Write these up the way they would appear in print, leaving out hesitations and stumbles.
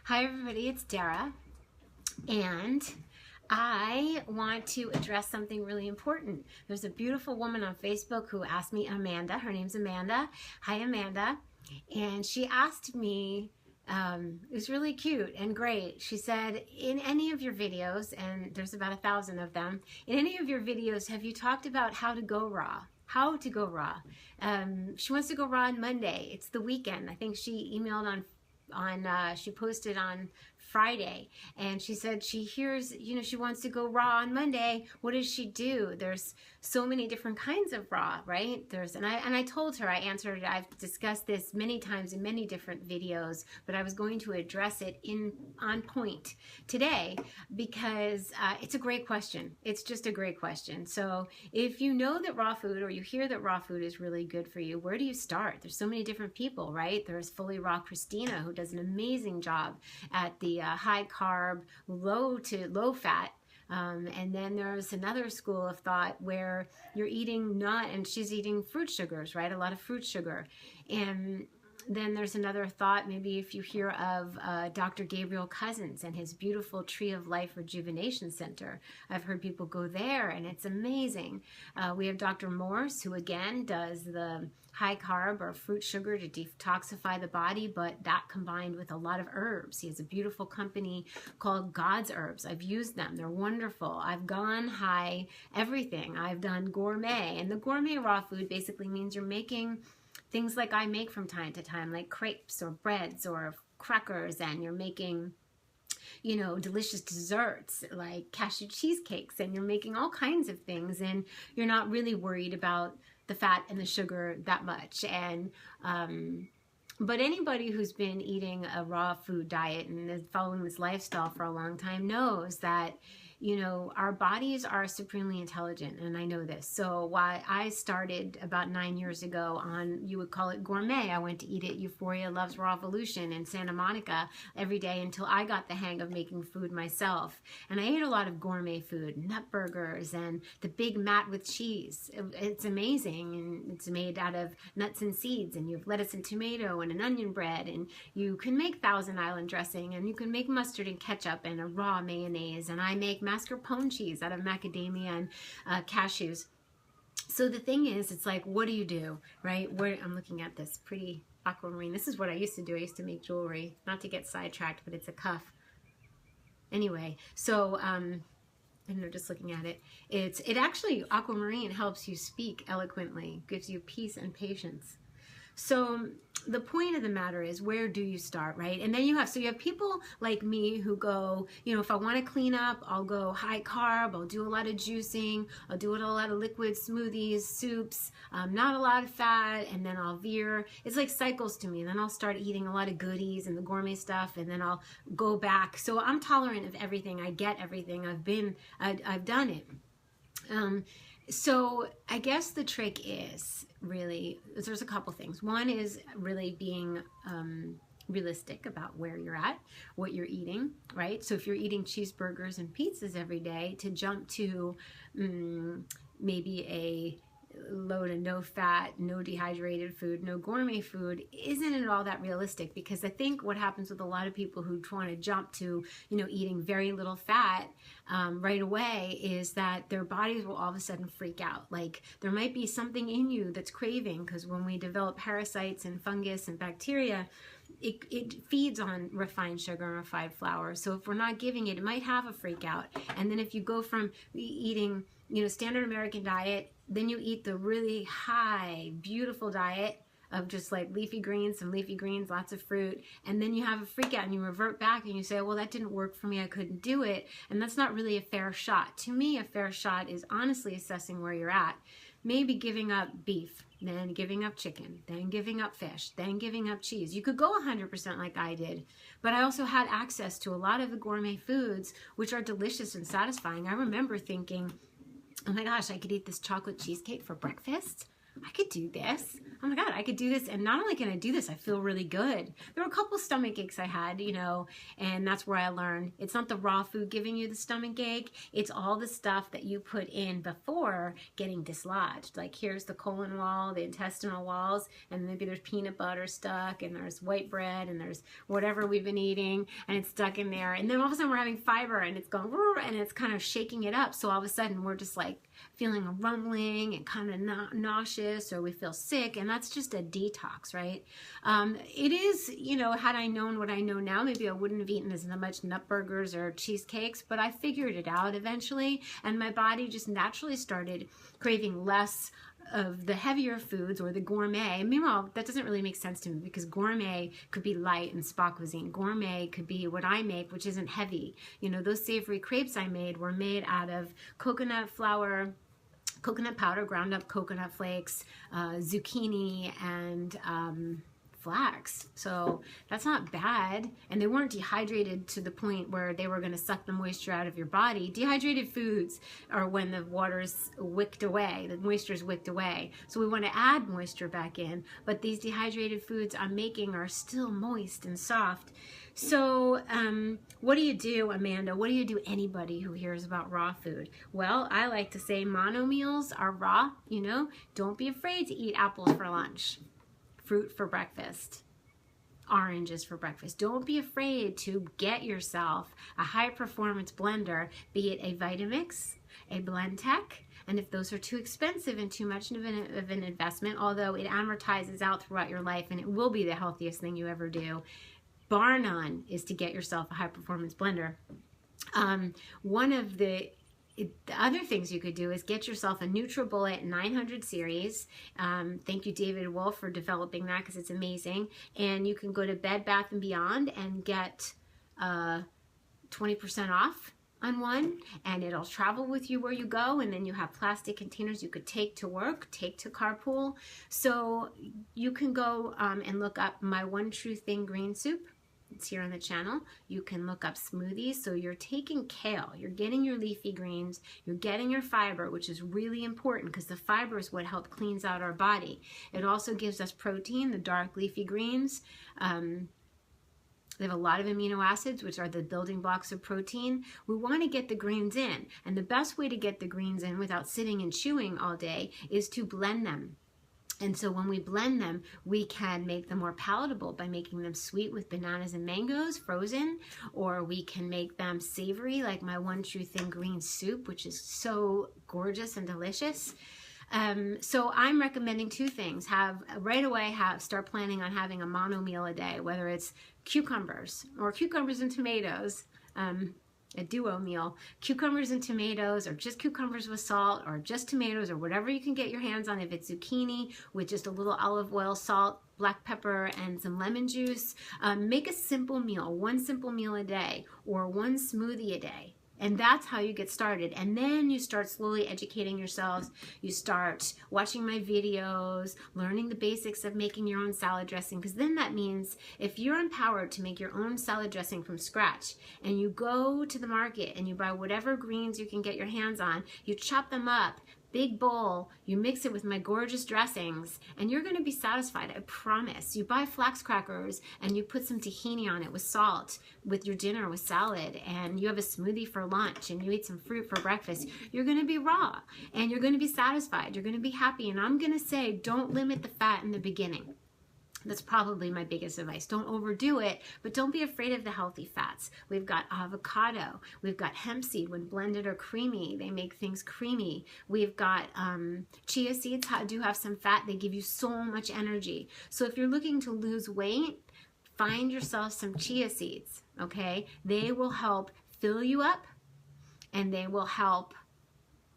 Hi everybody, it's Dara, and I want to address something really important. There's a beautiful woman on Facebook who asked me, Amanda, her name's Amanda. Hi Amanda. And she asked me, it was really cute and great. She said, in any of your videos, and there's about 1,000 of them, in any of your videos, have you talked about how to go raw? How to go raw. She wants to go raw on Monday. It's the weekend. I think she emailed she posted on Friday, and she said she hears, she wants to go raw on Monday. What does she do? There's so many different kinds of raw, right? And I told her, I answered, I've discussed this many times in many different videos, but I was going to address it on point today because it's a great question. It's just a great question. So if you know that raw food, or you hear that raw food is really good for you, where do you start? There's so many different people, right? There's Fully Raw Christina, who does an amazing job at the high carb, low fat. And then there's another school of thought where you're eating and she's eating fruit sugars, right? A lot of fruit sugar. And then there's another thought, maybe if you hear of Dr. Gabriel Cousins and his beautiful Tree of Life Rejuvenation Center. I've heard people go there and it's amazing. We have Dr. Morse, who again does the high carb or fruit sugar to detoxify the body, but that combined with a lot of herbs. He has a beautiful company called God's Herbs. I've used them. They're wonderful. I've gone high everything. I've done gourmet, and the gourmet raw food basically means you're making things like I make from time to time, like crepes or breads or crackers, and you're making delicious desserts like cashew cheesecakes, and you're making all kinds of things, and you're not really worried about the fat and the sugar that much. And but anybody who's been eating a raw food diet and is following this lifestyle for a long time knows that our bodies are supremely intelligent, and I know this. So why I started about 9 years ago on, you would call it gourmet. I went to eat at Euphoria Loves Rawvolution in Santa Monica every day until I got the hang of making food myself. And I ate a lot of gourmet food, nut burgers and the Big Mat with cheese. It's amazing, and it's made out of nuts and seeds, and you have lettuce and tomato and an onion bread, and you can make Thousand Island dressing, and you can make mustard and ketchup and a raw mayonnaise, and I make mascarpone cheese out of macadamia and cashews. So the thing is, it's like, what do you do, right? I'm looking at this pretty aquamarine. This is what I used to do. I used to make jewelry, not to get sidetracked, but it's a cuff. Anyway, so and they're just looking at it. It actually, aquamarine helps you speak eloquently, gives you peace and patience. So the point of the matter is, where do you start, right? And then you have people like me who go, if I want to clean up, I'll go high carb, I'll do a lot of juicing, I'll do a lot of liquid smoothies, soups, not a lot of fat, and then I'll veer. It's like cycles to me. And then I'll start eating a lot of goodies and the gourmet stuff, and then I'll go back. So I'm tolerant of everything. I get everything. I've done it. So I guess the trick is really, there's a couple things. One is really being realistic about where you're at, what you're eating, right? So if you're eating cheeseburgers and pizzas every day, to jump to maybe a low to no fat, no dehydrated food, no gourmet food, isn't at all that realistic. Because I think what happens with a lot of people who want to jump to, eating very little fat right away is that their bodies will all of a sudden freak out. Like there might be something in you that's craving, because when we develop parasites and fungus and bacteria, it feeds on refined sugar and refined flour. So if we're not giving it, it might have a freak out. And then if you go from eating, standard American diet, then you eat the really high, beautiful diet of just like leafy greens, lots of fruit, and then you have a freak out and you revert back and you say, well, that didn't work for me, I couldn't do it. And that's not really a fair shot. To me, a fair shot is honestly assessing where you're at. Maybe giving up beef, then giving up chicken, then giving up fish, then giving up cheese. You could go 100% like I did, but I also had access to a lot of the gourmet foods, which are delicious and satisfying. I remember thinking, oh my gosh, I could eat this chocolate cheesecake for breakfast. I could do this. Oh my God, I could do this. And not only can I do this, I feel really good. There were a couple stomach aches I had, you know, and that's where I learned it's not the raw food giving you the stomach ache. It's all the stuff that you put in before getting dislodged. Like here's the colon wall, the intestinal walls, and maybe there's peanut butter stuck, and there's white bread, and there's whatever we've been eating, and it's stuck in there. And then all of a sudden we're having fiber, and it's going, and it's kind of shaking it up. So all of a sudden we're just like feeling a rumbling and kind of nauseous, or we feel sick, and that's just a detox, right? It is, you know, had I known what I know now, maybe I wouldn't have eaten as much nut burgers or cheesecakes, but I figured it out eventually, and my body just naturally started craving less of the heavier foods or the gourmet. And meanwhile, that doesn't really make sense to me because gourmet could be light and spa cuisine. Gourmet could be what I make, which isn't heavy. You know, those savory crepes I made were made out of coconut flour, coconut powder, ground up coconut flakes, zucchini, and flax. So that's not bad. And they weren't dehydrated to the point where they were going to suck the moisture out of your body. Dehydrated foods are when the water's wicked away, the moisture's wicked away. So we want to add moisture back in, but these dehydrated foods I'm making are still moist and soft. So what do you do, Amanda? What do you do, anybody who hears about raw food? Well, I like to say mono meals are raw, you know. Don't be afraid to eat apples for lunch, fruit for breakfast, oranges for breakfast. Don't be afraid to get yourself a high performance blender, be it a Vitamix, a Blendtec, and if those are too expensive and too much of an investment, although it amortizes out throughout your life and it will be the healthiest thing you ever do, bar none, is to get yourself a high performance blender. One of the other things you could do is get yourself a NutriBullet 900 series. Thank you, David Wolf, for developing that because it's amazing. And you can go to Bed Bath & Beyond and get 20% off on one, and it'll travel with you where you go, and then you have plastic containers you could take to work, take to carpool. So you can go and look up My One True Thing Green Soup. It's here on the channel. You can look up smoothies. So you're taking kale, you're getting your leafy greens, you're getting your fiber, which is really important because the fiber is what helps cleans out our body. It also gives us protein, the dark leafy greens. They have a lot of amino acids, which are the building blocks of protein. We want to get the greens in. And the best way to get the greens in without sitting and chewing all day is to blend them. And so when we blend them, we can make them more palatable by making them sweet with bananas and mangoes, frozen, or we can make them savory, like My One True Thing Green Soup, which is so gorgeous and delicious. So I'm recommending two things. Start planning on having a mono meal a day, whether it's cucumbers or cucumbers and tomatoes, a duo meal, cucumbers and tomatoes, or just cucumbers with salt, or just tomatoes, or whatever you can get your hands on. If it's zucchini with just a little olive oil, salt, black pepper, and some lemon juice, make a simple meal, one simple meal a day, or one smoothie a day. And that's how you get started. And then you start slowly educating yourselves. You start watching my videos, learning the basics of making your own salad dressing. Because then that means if you're empowered to make your own salad dressing from scratch, and you go to the market and you buy whatever greens you can get your hands on, you chop them up, big bowl, you mix it with my gorgeous dressings, and you're going to be satisfied, I promise. You buy flax crackers and you put some tahini on it with salt with your dinner with salad, and you have a smoothie for lunch, and you eat some fruit for breakfast. You're going to be raw, and you're going to be satisfied. You're going to be happy, and I'm going to say don't limit the fat in the beginning. That's probably my biggest advice. Don't overdo it, but don't be afraid of the healthy fats. We've got avocado. We've got hemp seed. When blended or creamy, they make things creamy. We've got chia seeds do have some fat. They give you so much energy. So if you're looking to lose weight, find yourself some chia seeds, okay? They will help fill you up, and they will help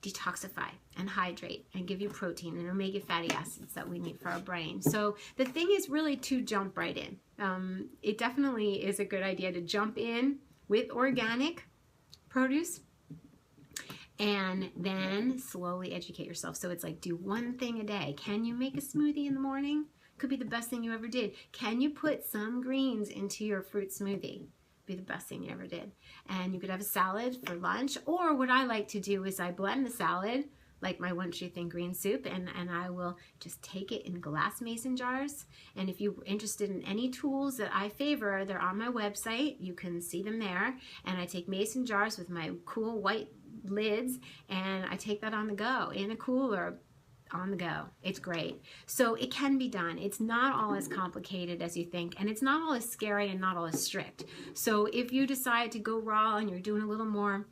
detoxify and hydrate and give you protein and omega fatty acids that we need for our brain. So the thing is really to jump right in. It definitely is a good idea to jump in with organic produce and then slowly educate yourself. So it's like, do one thing a day. Can you make a smoothie in the morning? Could be the best thing you ever did. Can you put some greens into your fruit smoothie? Be the best thing you ever did. And you could have a salad for lunch, or what I like to do is I blend the salad like my One Tree Thing green soup, and I will just take it in glass mason jars. And if you're interested in any tools that I favor, they're on my website. You can see them there. And I take mason jars with my cool white lids, and I take that on the go in a cooler, on the go. It's great. So it can be done. It's not all as complicated as you think, and it's not all as scary and not all as strict. So if you decide to go raw and you're doing a little more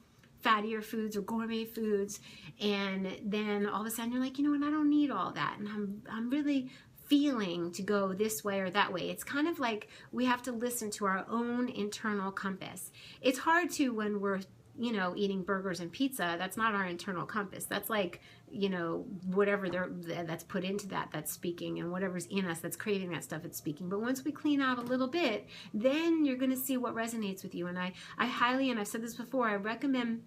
fattier foods or gourmet foods, and then all of a sudden you're like, you know what, I don't need all that, and I'm really feeling to go this way or that way. It's kind of like we have to listen to our own internal compass. It's hard to when we're, you know, eating burgers and pizza. That's not our internal compass. That's like, you know, whatever that's put into that, that's speaking, and whatever's in us that's craving that stuff, it's speaking. But once we clean out a little bit, then you're going to see what resonates with you. And I highly, and I've said this before, I recommend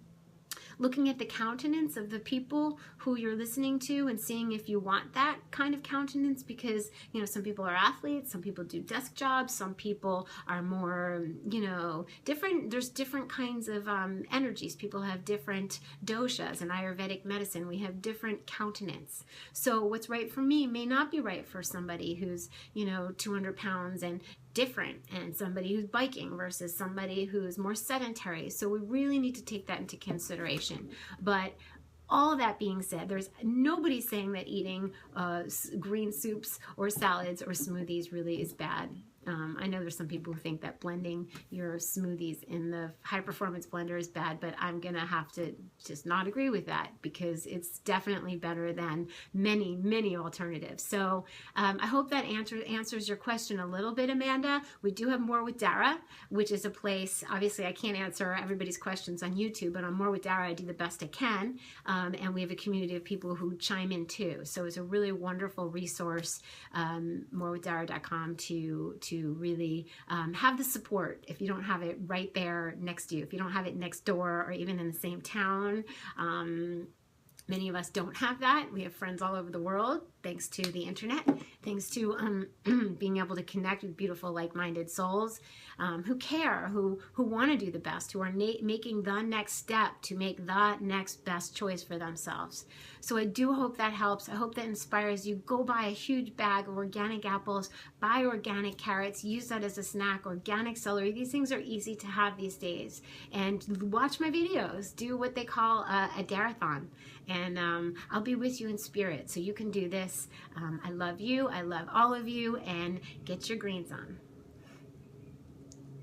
looking at the countenance of the people who you're listening to and seeing if you want that kind of countenance, because, you know, some people are athletes, some people do desk jobs, some people are more, you know, different. There's different kinds of energies. People have different doshas. In Ayurvedic medicine, we have different countenance. So what's right for me may not be right for somebody who's, you know, 200 pounds and different, and somebody who's biking versus somebody who's more sedentary. So we really need to take that into consideration. But all that being said, there's nobody saying that eating green soups or salads or smoothies really is bad. I know there's some people who think that blending your smoothies in the high performance blender is bad, but I'm gonna have to just not agree with that, because it's definitely better than many, many alternatives. So I hope that answers your question a little bit, Amanda. We do have More with Dara, which is a place, obviously I can't answer everybody's questions on YouTube, but on More with Dara I do the best I can. And we have a community of people who chime in too. So it's a really wonderful resource, morewithdara.com, to really have the support if you don't have it right there next to you, if you don't have it next door or even in the same town. Many of us don't have that. We have friends all over the world, thanks to the internet, thanks to being able to connect with beautiful, like-minded souls who care, who want to do the best, who are making the next step to make the next best choice for themselves. So I do hope that helps. I hope that inspires you. Go buy a huge bag of organic apples, buy organic carrots, use that as a snack, organic celery. These things are easy to have these days. And watch my videos. Do what they call a Darathon. And I'll be with you in spirit, so you can do this. I love you. I love all of you. And get your greens on.